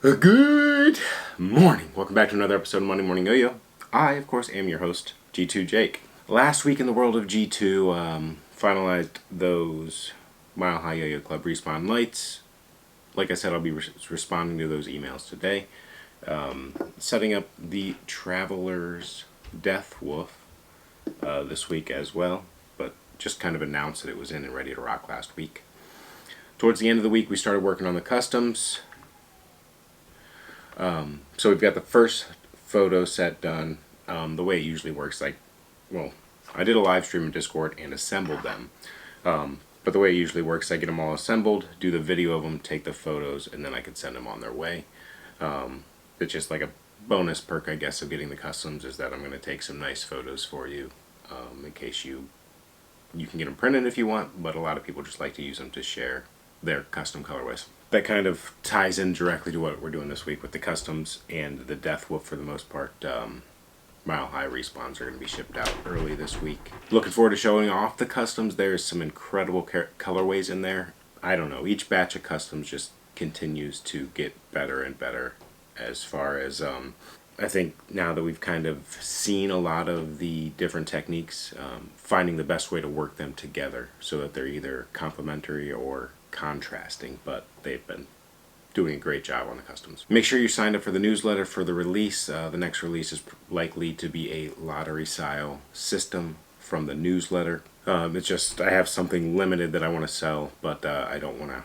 Good morning. Welcome back to another episode of Monday Morning Yo-Yo. I, of course, am your host, G2 Jake. Last week in the world of G2, finalized those Mile High Yo-Yo Club respawn lights. Like I said, I'll be responding to those emails today. Setting up the Traveler's Death Wolf this week as well, but just kind of announced that it was in and ready to rock last week. Towards the end of the week, we started working on the customs. So we've got the first photo set done. The way it usually works, I did a live stream in Discord and assembled them. But the way it usually works, I get them all assembled, do the video of them, take the photos, and then I can send them on their way. It's just like a bonus perk, I guess, of getting the customs is that I'm going to take some nice photos for you in case you can get them printed if you want, but a lot of people just like to use them to share their custom colorways. That kind of ties in directly to what we're doing this week with the customs and the Death Wolf for the most part. Mile High respawns are going to be shipped out early this week. Looking forward to showing off the customs. There's some incredible colorways in there. I don't know, each batch of customs just continues to get better and better as far as I think now that we've kind of seen a lot of the different techniques, finding the best way to work them together so that they're either complementary or contrasting, but they've been doing a great job on the customs. Make sure you signed up for the newsletter for the release. The next release is likely to be a lottery style system from the newsletter. It's just I have something limited that I want to sell, but I don't want to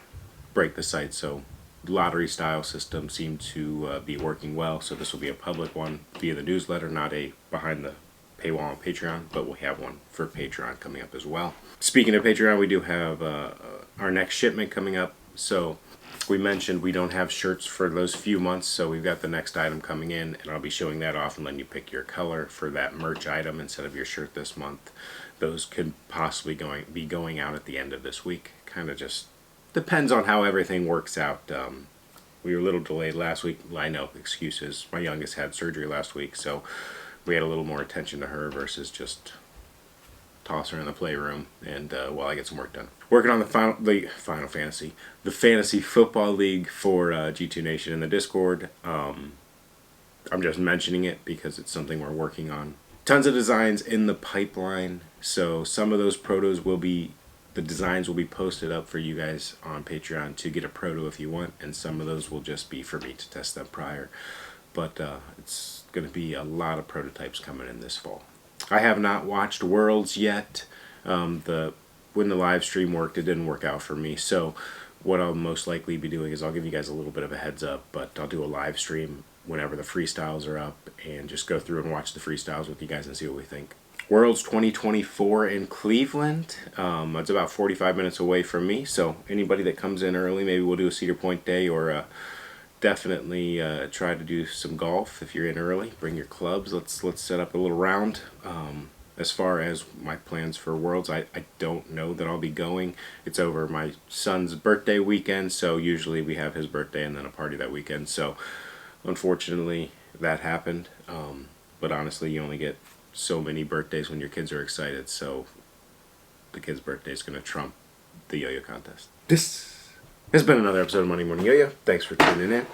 break the site, so lottery style system seemed to be working well, so this will be a public one via the newsletter, not a behind the paywall on Patreon, but we'll have one for Patreon coming up as well. Speaking of Patreon, we do have our next shipment coming up. So we mentioned we don't have shirts for those few months, so we've got the next item coming in, and I'll be showing that off and letting you pick your color for that merch item instead of your shirt this month. Those could possibly be going out at the end of this week. Kind of just depends on how everything works out. We were a little delayed last week. I know, excuses. My youngest had surgery last week, so we had a little more attention to her versus just toss her in the playroom and while I get some work done. Working on the Fantasy Football League for G2 Nation in the Discord. I'm just mentioning it because it's something we're working on. Tons of designs in the pipeline, so some of those protos the designs will be posted up for you guys on Patreon to get a proto if you want, and some of those will just be for me to test them prior. But it's going to be a lot of prototypes coming in this fall. I have not watched Worlds yet. When the live stream worked, it didn't work out for me. So what I'll most likely be doing is I'll give you guys a little bit of a heads up, but I'll do a live stream whenever the freestyles are up and just go through and watch the freestyles with you guys and see what we think. Worlds 2024 in Cleveland. It's about 45 minutes away from me, so anybody that comes in early, maybe we'll do a Cedar Point day, or definitely try to do some golf if you're in early. Bring your clubs. Let's set up a little round. As far as my plans for Worlds, I don't know that I'll be going. It's over my son's birthday weekend, so usually we have his birthday and then a party that weekend. So unfortunately that happened. But honestly, you only get so many birthdays when your kids are excited, so the kid's birthday is going to trump the yo-yo contest. This has been another episode of Monday Morning Yo-Yo. Thanks for tuning in.